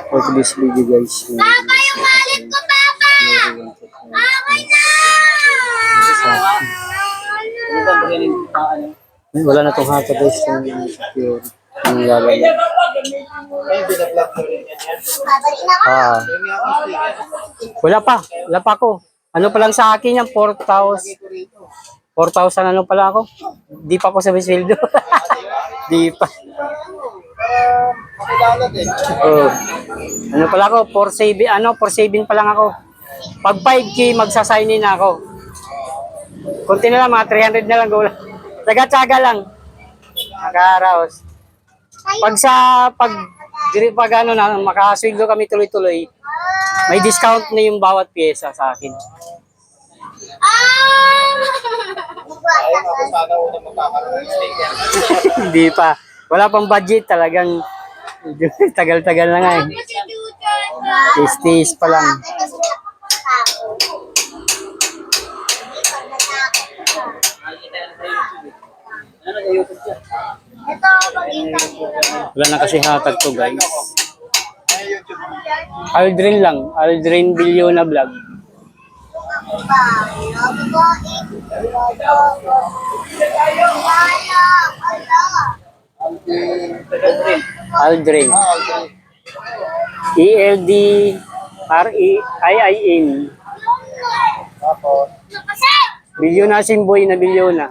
For this video guys. Papa, yung wallet ko, Papa! Okay na! Wala na itong hata guys. Secure. Ang lalagay. Ah. Wala pa ako. Ano pa lang sa akin yan, 4,000 ano pala ako. Di pa ako sa sweldo. Di pa. Oh. Ano pala ako, 4,700 pa lang ako. Pag 5K magsasign in ako. Kunti na lang, mga 300 na lang go. Taga-tsaga lang. Nakaraos. Pag ano na, makasweldo kami tuloy-tuloy, may discount na yung bawat pyesa sa akin. Hindi pa. Wala pang budget talagang tagal-tagal na nga eh. Tis-tis pa lang. Wala na kasi hatag to guys. Aldrin lang. Aldrin Villona Vlog. Aldrin. ELDREIIN. Villona Asimboy na Villona.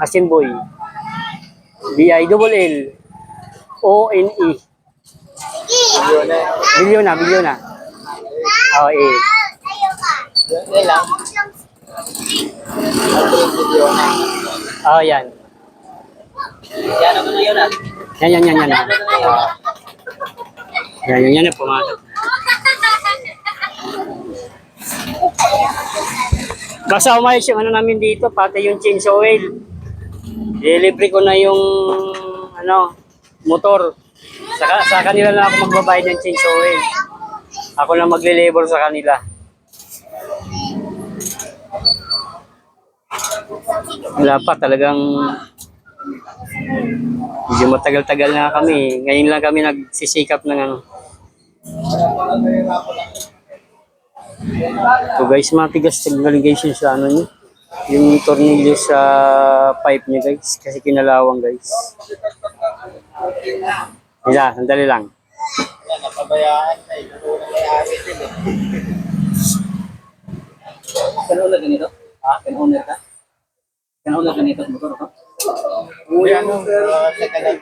Asimboy. BILLONE. Villona. Oh, eh. Oh, yan. Yan ako na yun ah. Yan. Yan, pumasok. Basta umayos yung ano namin dito, pati yung change oil. Delivery ko na yung motor. Sa kanila na ako magbabayad ng change oil. Ako na magle-labor sa kanila. Wala pa talagang medyo matagal-tagal na kami. Ngayon lang kami nagsisikap ng ano. So guys, matigas galing guys yung sa ano nyo. Yung tornilyo sa pipe nyo guys. Kasi kinalawang guys. Hila, sandali lang. Napabayaan na eh. Kan-owner ganito? Ha? Kan-owner ka? Kan-owner ganito motor ko? Uy, ano? Second hand.